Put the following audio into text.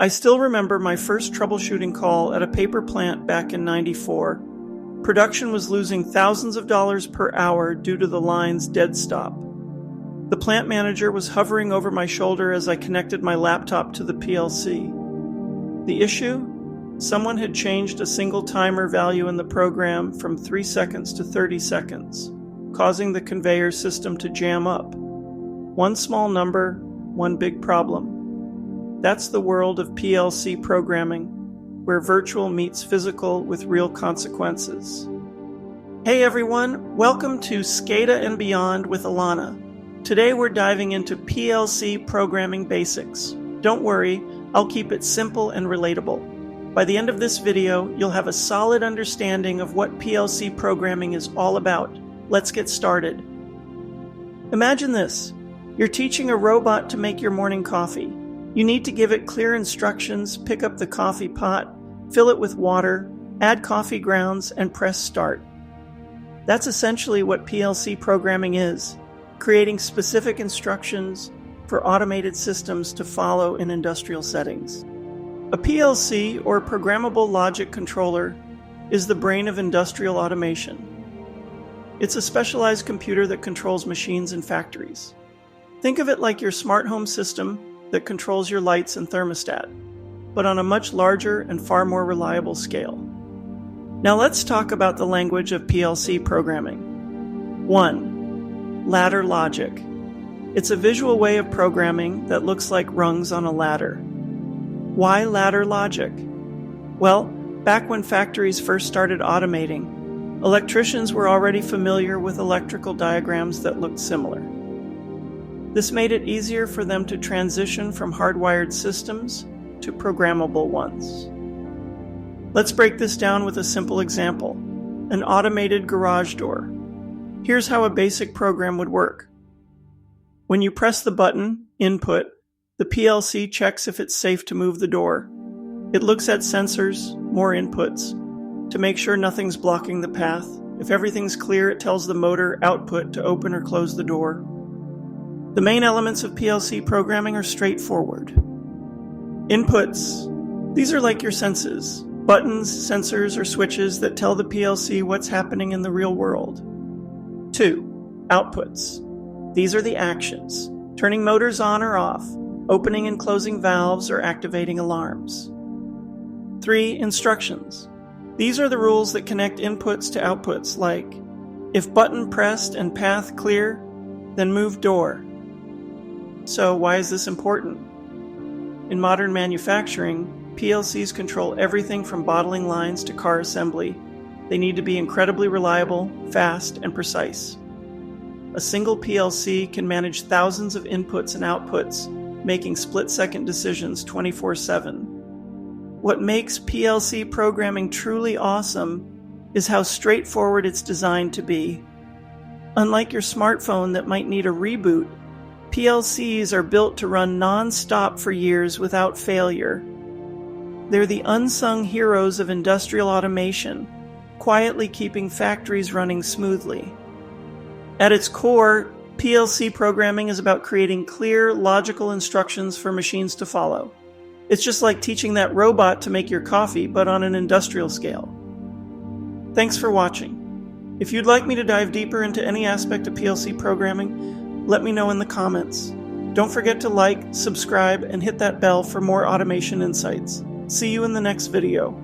I still remember my first troubleshooting call at a paper plant back in '94. Production was losing thousands of dollars per hour due to the line's dead stop. The plant manager was hovering over my shoulder as I connected my laptop to the PLC. The issue? Someone had changed a single timer value in the program from 3 seconds to 30 seconds, causing the conveyor system to jam up. One small number, one big problem. That's the world of PLC programming, where virtual meets physical with real consequences. Hey everyone, welcome to Scada and Beyond with Alana. Today we're diving into PLC programming basics. Don't worry, I'll keep it simple and relatable. By the end of this video, you'll have a solid understanding of what PLC programming is all about. Let's get started. Imagine this. You're teaching a robot to make your morning coffee. You need to give it clear instructions, pick up the coffee pot, fill it with water, add coffee grounds, and press start. That's essentially what PLC programming is, creating specific instructions for automated systems to follow in industrial settings. A PLC, or Programmable Logic Controller, is the brain of industrial automation. It's a specialized computer that controls machines in factories. Think of it like your smart home system that controls your lights and thermostat, but on a much larger and far more reliable scale. Now let's talk about the language of PLC programming. 1. Ladder logic. It's a visual way of programming that looks like rungs on a ladder. Why ladder logic? Well, back when factories first started automating, electricians were already familiar with electrical diagrams that looked similar. This made it easier for them to transition from hardwired systems to programmable ones. Let's break this down with a simple example, an automated garage door. Here's how a basic program would work. When you press the button, Input, the PLC checks if it's safe to move the door. It looks at sensors, more inputs, to make sure nothing's blocking the path. If everything's clear, it tells the motor Output to open or close the door. The main elements of PLC programming are straightforward. Inputs. These are like your senses. Buttons, sensors, or switches that tell the PLC what's happening in the real world. 2. Outputs. These are the actions. Turning motors on or off, opening and closing valves, or activating alarms. 3. Instructions. These are the rules that connect inputs to outputs, like, if button pressed and path clear, then move door. So why is this important? In modern manufacturing, PLCs control everything from bottling lines to car assembly. They need to be incredibly reliable, fast, and precise. A single PLC can manage thousands of inputs and outputs, making split-second decisions 24/7. What makes PLC programming truly awesome is how straightforward it's designed to be. Unlike your smartphone that might need a reboot, PLCs are built to run non-stop for years without failure. They're the unsung heroes of industrial automation, quietly keeping factories running smoothly. At its core, PLC programming is about creating clear, logical instructions for machines to follow. It's just like teaching that robot to make your coffee, but on an industrial scale. Thanks for watching. If you'd like me to dive deeper into any aspect of PLC programming, let me know in the comments. Don't forget to like, subscribe, and hit that bell for more automation insights. See you in the next video.